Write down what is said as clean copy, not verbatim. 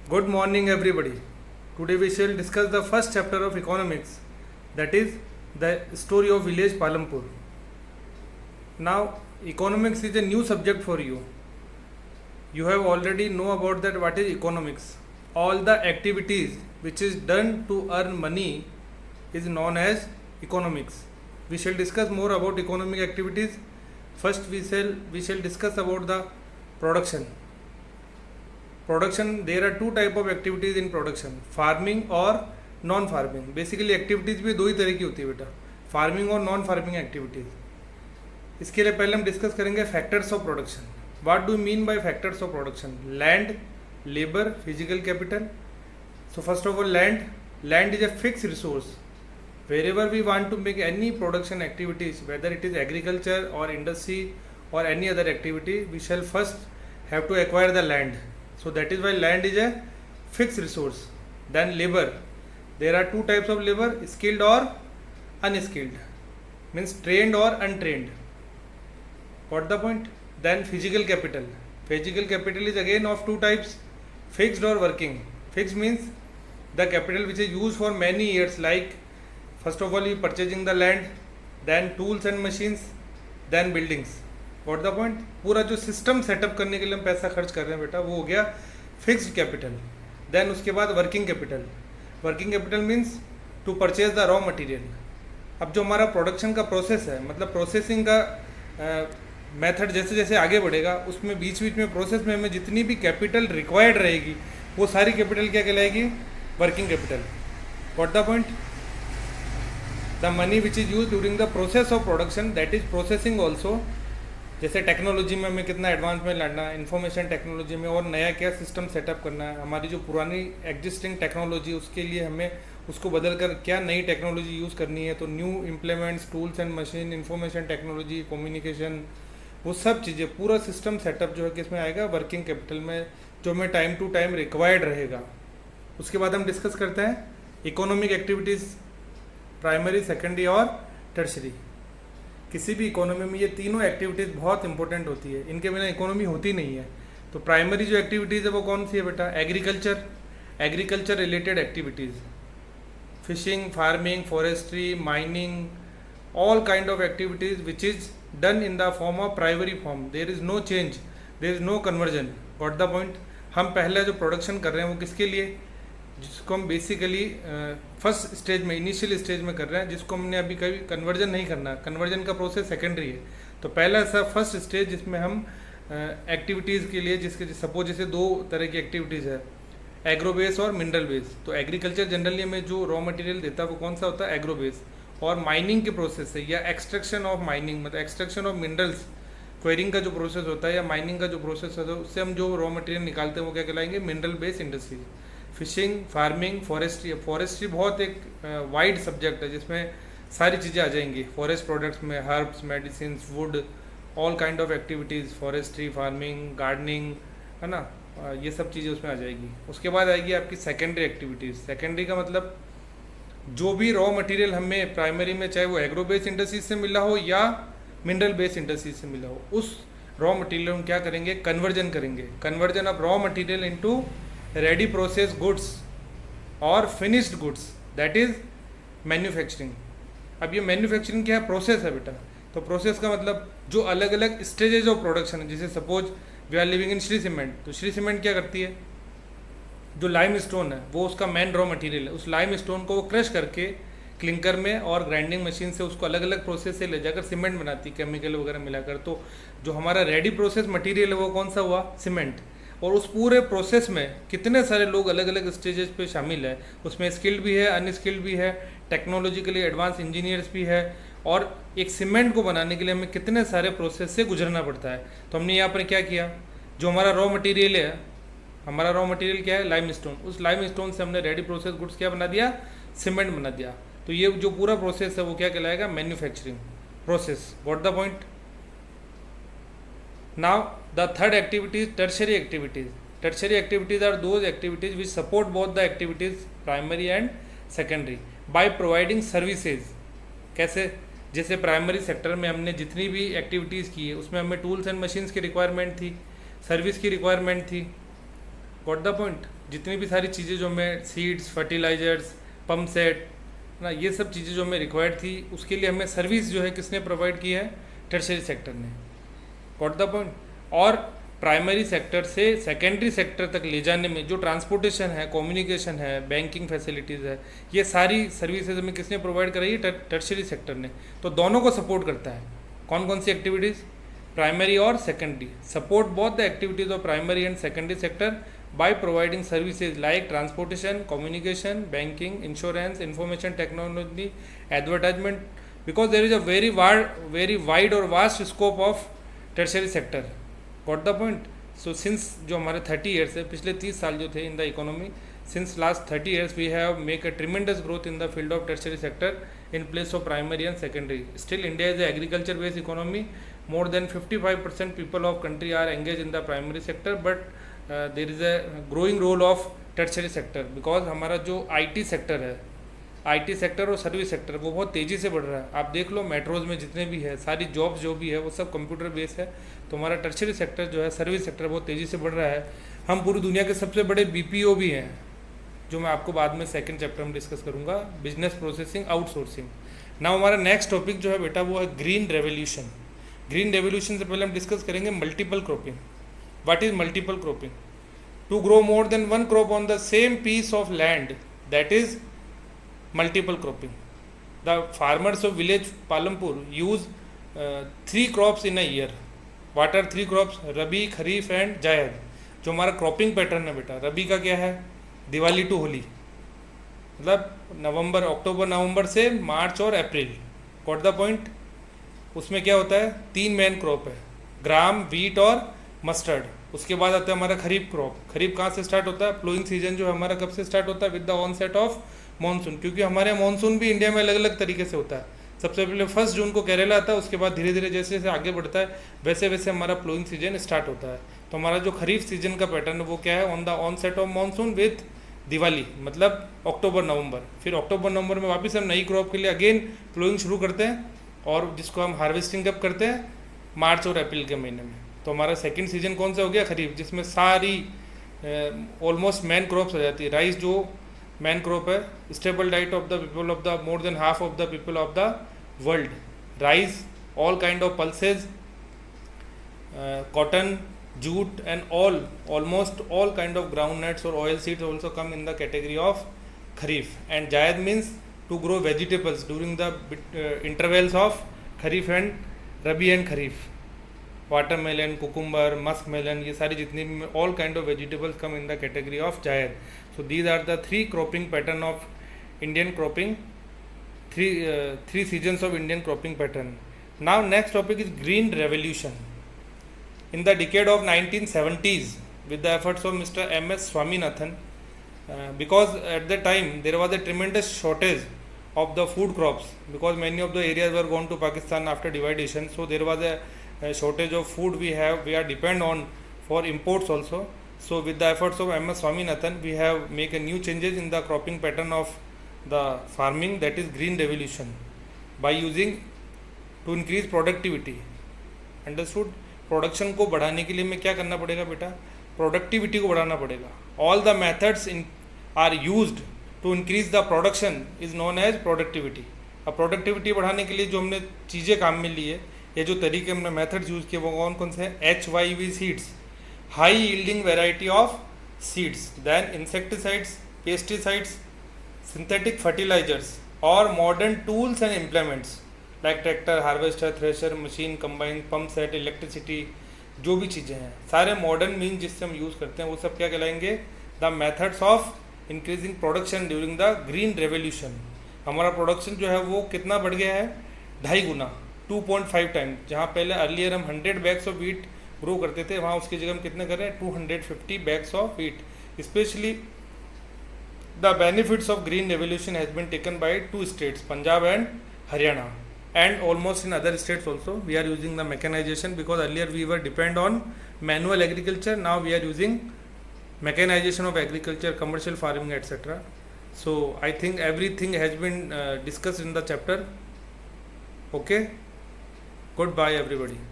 Good morning, everybody. Today we shall discuss the first chapter of economics, that is the story of village Palampur. Now, economics is a new subject for you. You have already know about that what is economics. All the activities which is done to earn money is known as economics. We shall discuss more about economic activities. First, we shall discuss about the production. Production, there are two type of activities in production, farming और non farming. Basically activities भी दो ही तरह की होती है बेटा, farming और non farming activities. इसके लिए पहले हम डिस्कस करेंगे factors of production. What do mean by factors of production? Land, labour, physical capital. So first of all land is a fix resource. wherever we want to make any production activities, whether it is agriculture or industry or any other activity, we shall first have to acquire the land. So that is why land is a fixed resource. Then labor, there are two types of labor, skilled or unskilled, means trained or untrained. Got the point? Then physical capital is again of two types, fixed or working. Fixed means the capital which is used for many years, like first of all you purchasing the land, then tools and machines, then buildings. Got the point? पूरा जो system setup करने के लिए हम पैसा खर्च कर रहे हैं बेटा, वो हो गया फिक्स्ड कैपिटल. देन उसके बाद working capital means to purchase the raw material. अब जो हमारा प्रोडक्शन का प्रोसेस है, मतलब प्रोसेसिंग का मेथड जैसे जैसे आगे बढ़ेगा, उसमें बीच में प्रोसेस में हमें जितनी भी कैपिटल रिक्वायर्ड रहेगी, वो सारी कैपिटल क्या कहलाएगी? Working capital. Got the point? The money which is use during the process of production, that is processing also. जैसे टेक्नोलॉजी में हमें कितना एडवांस में लाना है, इन्फॉर्मेशन टेक्नोलॉजी में, और नया क्या सिस्टम सेटअप करना है. हमारी जो पुरानी एग्जिस्टिंग टेक्नोलॉजी, उसके लिए हमें उसको बदल कर क्या नई टेक्नोलॉजी यूज़ करनी है. तो new implements, tools and machine, information technology, communication, वो सब चीज़ें, पूरा सिस्टम सेटअप जो है किसमें आएगा? वर्किंग कैपिटल में, जो हमें टाइम टू टाइम रिक्वायर्ड रहेगा. उसके बाद हम डिस्कस करते हैं इकोनॉमिक एक्टिविटीज़, प्राइमरी, सेकेंडरी और टर्शरी. किसी भी इकोनॉमी में ये तीनों एक्टिविटीज़ बहुत इंपॉर्टेंट होती है, इनके बिना इकोनॉमी होती नहीं है. तो प्राइमरी जो एक्टिविटीज़ है वो कौन सी है बेटा? Agriculture related activities, fishing, farming, forestry, mining, all kind of activities which is done in the form of primary form. There is no change, there is no conversion. Got the point? हम पहले जो production कर रहे हैं वो किसके लिए? जिसको हम बेसिकली फर्स्ट स्टेज में, इनिशियल स्टेज में कर रहे हैं, जिसको हमने अभी कभी कन्वर्जन नहीं करना. कन्वर्जन का प्रोसेस सेकेंडरी है. तो पहला ऐसा फर्स्ट स्टेज जिसमें हम एक्टिविटीज़ के लिए, जिसके सपोज जैसे दो तरह की एक्टिविटीज़ है, एग्रो बेस और मिनरल बेस. तो एग्रीकल्चर जनरली हमें जो रॉ मटेरियल देता है वो कौन सा होता है? Agro base. और माइनिंग के प्रोसेस है, या एक्सट्रैक्शन ऑफ माइनिंग, मतलब एक्सट्रैक्शन ऑफ मिनरल्स, क्वेरिंग का जो प्रोसेस होता है या माइनिंग का जो प्रोसेस होता है, उससे हम जो रॉ मटेरियल निकालते हैं वो क्या कहलाएंगे? Mineral base industry. Fishing, farming, forestry बहुत एक वाइड सब्जेक्ट है, जिसमें सारी चीज़ें आ जाएंगी. फॉरेस्ट प्रोडक्ट्स में herbs, medicine, would, all kind of activities, forestry, farming, gardening, है ना, ये सब चीज़ें उसमें आ जाएगी. उसके बाद आएगी आपकी सेकेंडरी एक्टिविटीज़. सेकेंडरी का मतलब जो भी रॉ मटेरियल हमें प्राइमरी में, चाहे वो एग्रो बेस्ड इंडस्ट्रीज से मिला हो या मिनरल बेस्ड इंडस्ट्रीज से मिला हो, उस रॉ मटेरियल हम क्या करेंगे? कन्वर्जन करेंगे. Conversion of raw material into ready process goods और finished goods, that is manufacturing. अब ये मैन्युफैक्चरिंग क्या है? प्रोसेस है बेटा. तो प्रोसेस का मतलब जो अलग अलग स्टेजेज ऑफ प्रोडक्शन है, जैसे suppose we are living in Shree cement. तो श्री सीमेंट क्या करती है? जो लाइम स्टोन है वो उसका मेन रॉ मटेरियल है. उस लाइम स्टोन को वो क्रश करके क्लिंकर में और ग्राइंडिंग मशीन से उसको अलग अलग प्रोसेस से ले जाकर सीमेंट बनाती है, केमिकल वगैरह मिलाकर. तो जो हमारा रेडी प्रोसेस मटेरियल है वो कौन सा हुआ? सीमेंट. और उस पूरे प्रोसेस में कितने सारे लोग अलग अलग स्टेजेस पे शामिल है. उसमें स्किल्ड भी है, अनस्किल्ड भी है, टेक्नोलॉजिकली एडवांस इंजीनियर्स भी है. और एक सीमेंट को बनाने के लिए हमें कितने सारे प्रोसेस से गुजरना पड़ता है. तो हमने यहाँ पर क्या किया? जो हमारा रॉ मटेरियल है, हमारा रॉ मटेरियल क्या है? Lime stone. उस लाइम स्टोन से हमने रेडी प्रोसेस गुड्स क्या बना दिया? सीमेंट बना दिया. तो ये जो पूरा प्रोसेस है वो क्या कहलाएगा? Manufacturing process. Got the point? Now the third activity is tertiary activities. Tertiary activities are those activities which support both the activities primary and secondary by providing services. कैसे? जैसे प्राइमरी सेक्टर में हमने जितनी भी एक्टिविटीज़ की है उसमें हमें टूल्स एंड मशीन्स की रिक्वायरमेंट थी, सर्विस की रिक्वायरमेंट थी. Got the point. जितनी भी सारी चीज़ें जो हमें सीड्स, फर्टिलाइजर्स, पम्प सेट ना, ये सब चीज़ें जो हमें रिक्वायर्ड थी, उसके लिए हमें सर्विस जो है किसने प्रोवाइड की है? टर्शरी सेक्टर ने। Got the point. और प्राइमरी सेक्टर से सेकेंडरी सेक्टर तक ले जाने में जो ट्रांसपोर्टेशन है, कम्युनिकेशन है, बैंकिंग फैसिलिटीज़ है, ये सारी सर्विसेज हमें किसने प्रोवाइड कराई है? टर्शरी सेक्टर ने। तो दोनों को सपोर्ट करता है। कौन कौन सी एक्टिविटीज़? प्राइमरी और secondary. Support both the activities of primary and secondary sector by providing services like transportation, communication, banking, insurance, information technology, advertisement, because there is a very wide or vast scope of tertiary sector. Got the point? So since जो हमारे 30 years है, पिछले 30 साल जो थे in the economy, since last 30 years we have make a tremendous growth in the field of tertiary sector in place of primary and secondary. Still India is a agriculture based economy. More than 55% people of country are engaged in the primary sector, but there is a growing role of tertiary sector, because हमारा जो IT sector है, IT sector और service sector वो बहुत तेज़ी से बढ़ रहा है। आप देख लो मेट्रोज़ में जितने भी है, सारी जॉब्स जो भी है वो सब कंप्यूटर बेस्ड है। तो हमारा टर्शरी सेक्टर जो है, सर्विस सेक्टर, बहुत तेज़ी से बढ़ रहा है। हम पूरी दुनिया के सबसे बड़े बीपीओ भी हैं, जो मैं आपको बाद में सेकंड चैप्टर में डिस्कस करूँगा, बिजनेस प्रोसेसिंग आउटसोर्सिंग। नाउ हमारा नेक्स्ट टॉपिक जो है बेटा वो है ग्रीन रेवोल्यूशन। ग्रीन रेवोल्यूशन से पहले हम डिस्कस करेंगे multiple cropping. What is multiple cropping? To grow more than one crop on the same piece of land, that is multiple cropping. The farmers of village Palampur use 3 crops in a year. What are 3 crops? Rabi, kharif and जायद। जो हमारा cropping pattern है बेटा, रबी का क्या है? Diwali to Holi, मतलब नवंबर, अक्टूबर नवंबर से मार्च और अप्रैल। Got the point. उसमें क्या होता है? 3 मेन क्रॉप है, ग्राम, वीट और मस्टर्ड। उसके बाद आता है हमारा खरीफ क्रॉप। खरीफ कहाँ से स्टार्ट होता है? प्लोइंग सीजन जो है हमारा कब से स्टार्ट होता है? With the onset of monsoon, क्योंकि हमारे मानसून भी इंडिया में अलग अलग तरीके से होता है। सबसे पहले 1 जून को केरला आता है, उसके बाद धीरे धीरे जैसे जैसे आगे बढ़ता है वैसे वैसे हमारा प्लोइंग सीजन स्टार्ट होता है। तो हमारा जो खरीफ सीजन का पैटर्न है वो क्या है? On the onset of monsoon with Diwali, मतलब अक्टूबर नवंबर। फिर अक्टूबर नवंबर में वापस हम नई क्रॉप के लिए अगेन प्लोइंग शुरू करते हैं, और जिसको हम हार्वेस्टिंग कब करते हैं? मार्च और अप्रैल के महीने में। तो हमारा सेकंड सीजन कौन सा हो गया? खरीफ, जिसमें सारी ऑलमोस्ट मैन क्रॉप्स हो जाती है। राइस जो मैन क्रॉप है, stable diet of the people of the more than half of the people of the world. Rice, all kind of pulses, cotton, jute and almost all kind of groundnuts or oil seeds also come in the category of kharif. And jayad means to grow vegetables during the intervals of kharif and rabi and kharif. Watermelon, cucumber, musk melon, ये सारी जितनी भी all kind of vegetables come in the category of jayad. So these are the 3 cropping pattern of Indian cropping, 3 seasons of Indian cropping pattern. Now next topic is green revolution. In the decade of 1970s, with the efforts of Mr. M.S. Swaminathan, because at the time there was a tremendous shortage of the food crops, because many of the areas were gone to Pakistan after dividation, so there was a shortage of food. We are depend on for imports also. So with the efforts of M.S. Swaminathan, we have make a new changes in the cropping pattern of the farming, that is green revolution, by using to increase productivity. Understood? Production को बढ़ाने के लिए हमें क्या करना पड़ेगा बेटा? Productivity को बढ़ाना पड़ेगा। All the methods are used to increase the production is known as productivity. अब प्रोडक्टिविटी बढ़ाने के लिए जो हमने चीज़ें काम में ली है, ये जो तरीके हमने मेथड्स यूज़ किए वो कौन कौन से हैं? HYV seeds, high yielding variety of seeds, then insecticides, pesticides, synthetic fertilisers, और modern tools and implements like tractor, harvester, thresher, machine, combine, pump set, electricity, जो भी चीज़ें हैं, सारे मॉडर्न मीन जिससे हम यूज़ करते हैं वो सब क्या कहलाएंगे? The methods of increasing production during the green revolution. हमारा प्रोडक्शन जो है वो कितना बढ़ गया है? 2.5 गुना, 2.5 टाइम। जहाँ पहले अर्लियर हम 100 बैग्स ऑफ वीट ग्रो करते थे, वहाँ उसकी जगह हम कितने कर रहे हैं? 250 bags of wheat. Specially the benefits of green revolution has been taken by 2 states, Punjab and Haryana. And almost in other states also we are using the mechanization, because earlier we were depend on manual agriculture. Now we are using mechanization of agriculture, commercial farming, etc. So I think everything has been discussed in the chapter. Okay, goodbye everybody.